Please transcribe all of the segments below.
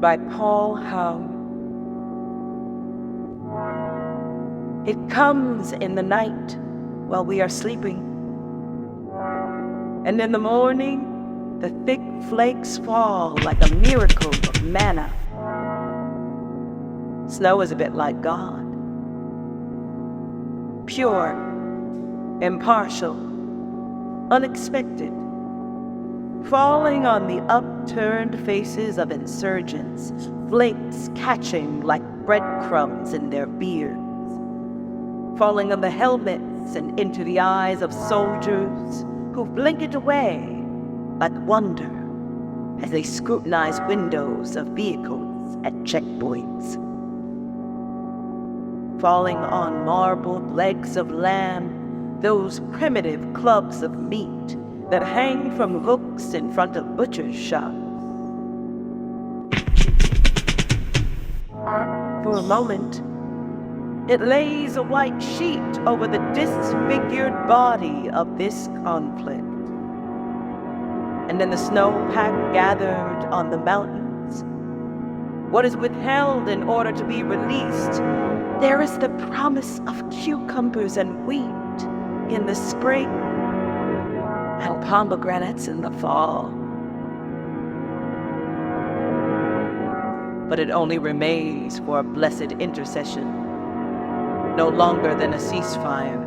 by Paul Howe. It comes in the night while we are sleeping, and in the morning the thick flakes fall like a miracle of manna. Snow is a bit like God, pure, impartial, unexpected, falling on the upturned faces of insurgents, flakes catching like breadcrumbs in their beards, falling on the helmets and into the eyes of soldiers who blink it away like wonder as they scrutinize windows of vehicles at checkpoints, falling on marbled legs of lamb, those primitive clubs of meat that hang from hooks in front of butchers' shops. For a moment, it lays a white sheet over the disfigured body of this conflict. And in the snowpack gathered on the mountains, what is withheld in order to be released, there is the promise of cucumbers and wheat in the spring and pomegranates in the fall. But it only remains for a blessed intercession, no longer than a ceasefire.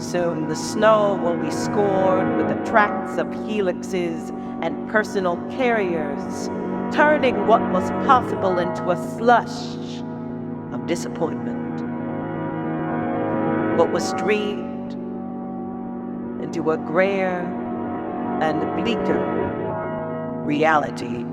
Soon the snow will be scored with the tracks of helixes and personal carriers, turning what was possible into a slush of disappointment. What was dreamed into a grayer and bleaker reality.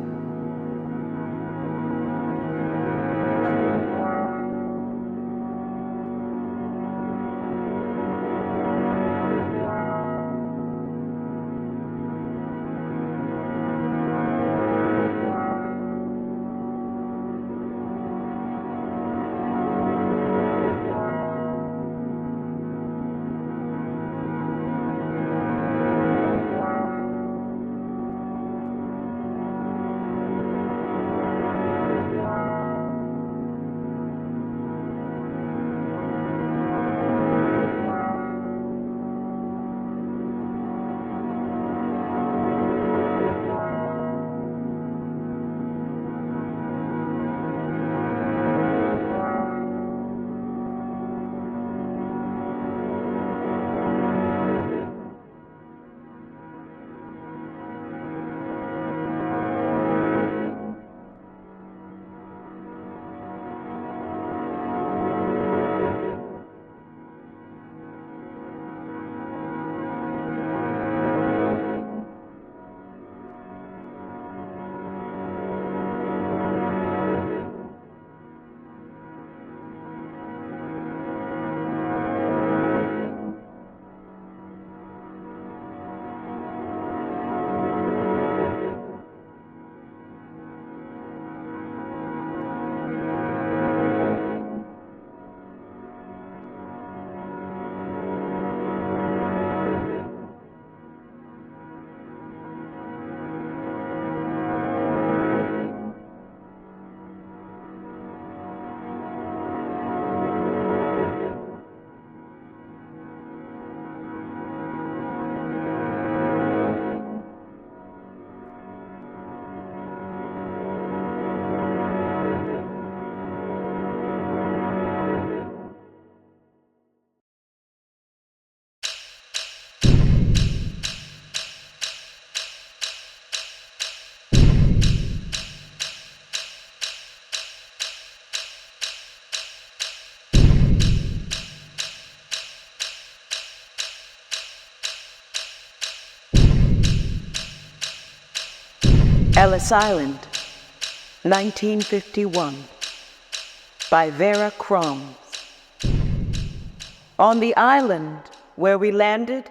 Ellis Island, 1951, by Vera Crumb. On the island where we landed,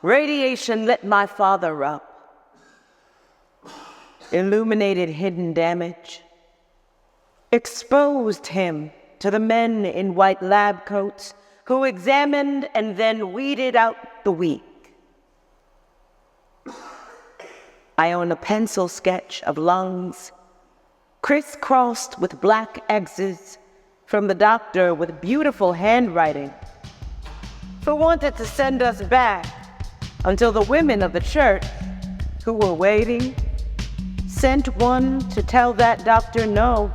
radiation lit my father up, illuminated hidden damage, exposed him to the men in white lab coats who examined and then weeded out the weak. I own a pencil sketch of lungs, crisscrossed with black X's from the doctor with beautiful handwriting, who wanted to send us back until the women of the church who were waiting sent one to tell that doctor no.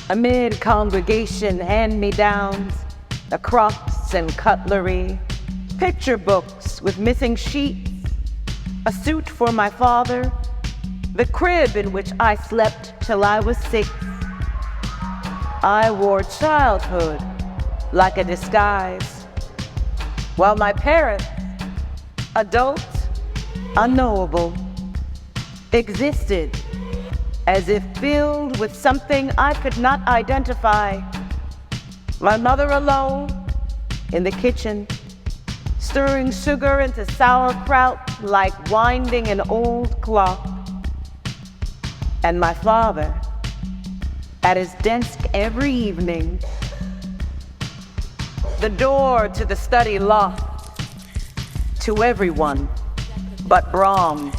Amid congregation hand-me-downs, the crops and cutlery, picture books with missing sheets, a suit for my father, the crib in which I slept till I was 6. I wore childhood like a disguise, while my parents, adult, unknowable, existed as if filled with something I could not identify. My mother alone in the kitchen, stirring sugar into sauerkraut like winding an old clock. And my father at his desk every evening, the door to the study locked to everyone but Brahms.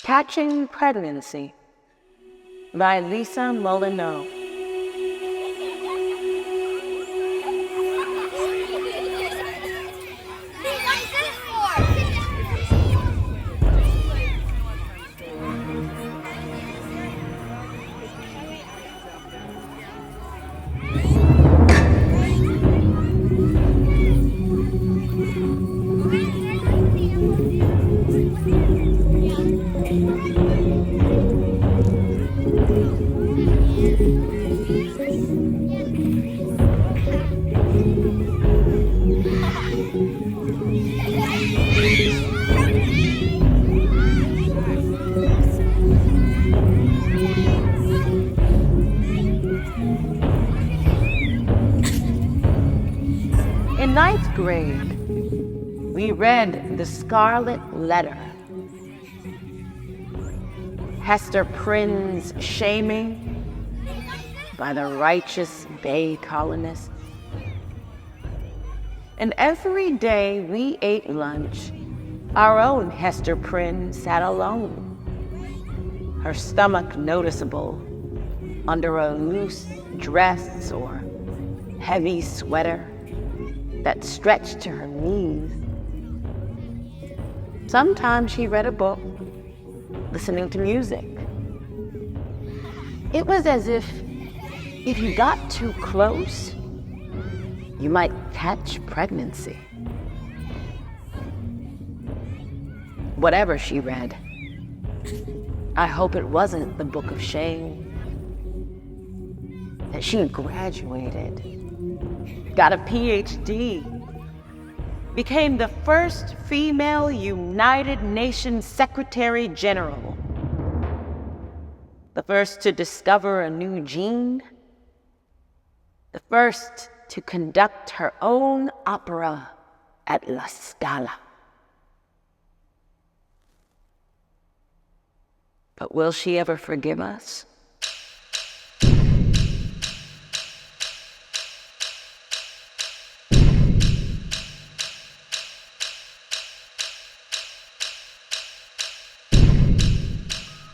Catching Pregnancy by Lisa Molyneux. In 9th grade, we read The Scarlet Letter. Hester Prynne's shaming by the righteous Bay colonists. And every day we ate lunch, our own Hester Prynne sat alone, her stomach noticeable under a loose dress or heavy sweater that stretched to her knees. Sometimes she read a book, listening to music. It was as if you got too close, you might catch pregnancy. Whatever she read, I hope it wasn't the Book of Shame. That she graduated, got a PhD, became the first female United Nations Secretary General, the first to discover a new gene, the first to conduct her own opera at La Scala. But will she ever forgive us?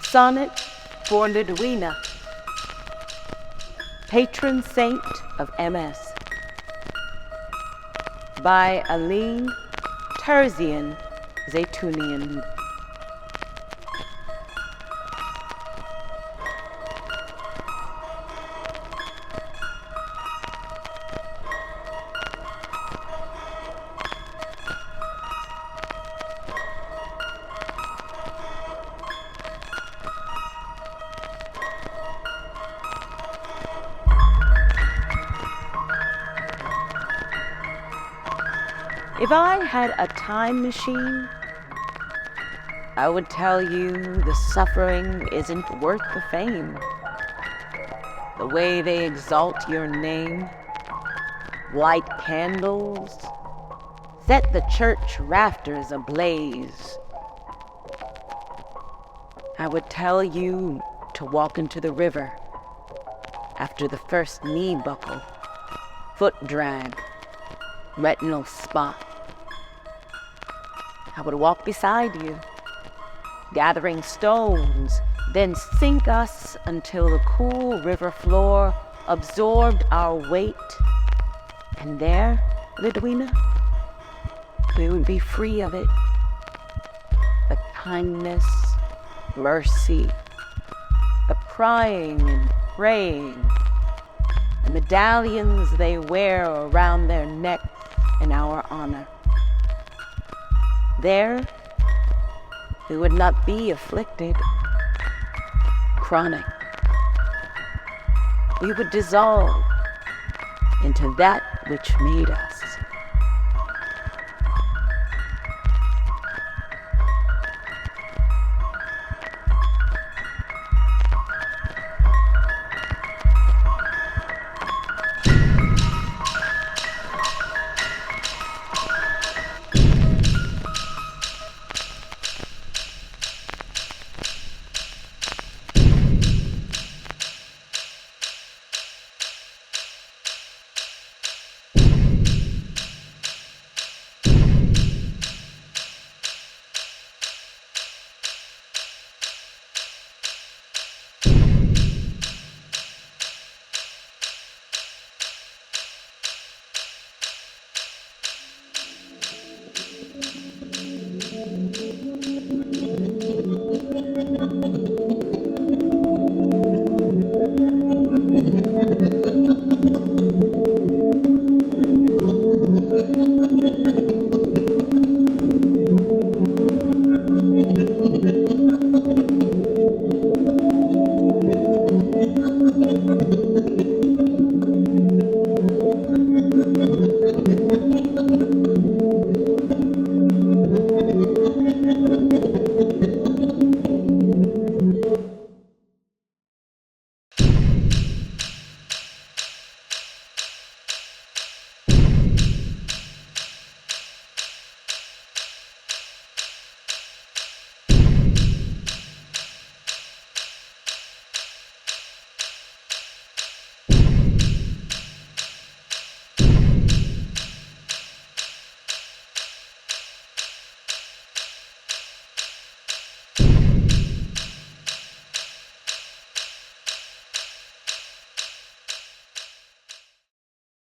Sonnet for Lidwina. patron saint of MS, by Ali Terzian Zaytunian. If I had a time machine, I would tell you the suffering isn't worth the fame. The way they exalt your name, light candles, set the church rafters ablaze. I would tell you to walk into the river after the first knee buckle, foot drag, retinal spot. I would walk beside you, gathering stones, then sink us until the cool river floor absorbed our weight. And there, Lidwina, we would be free of it. The kindness, mercy, the crying and praying, the medallions they wear around their necks in our honor. There, we would not be afflicted, chronic. We would dissolve into that which made us.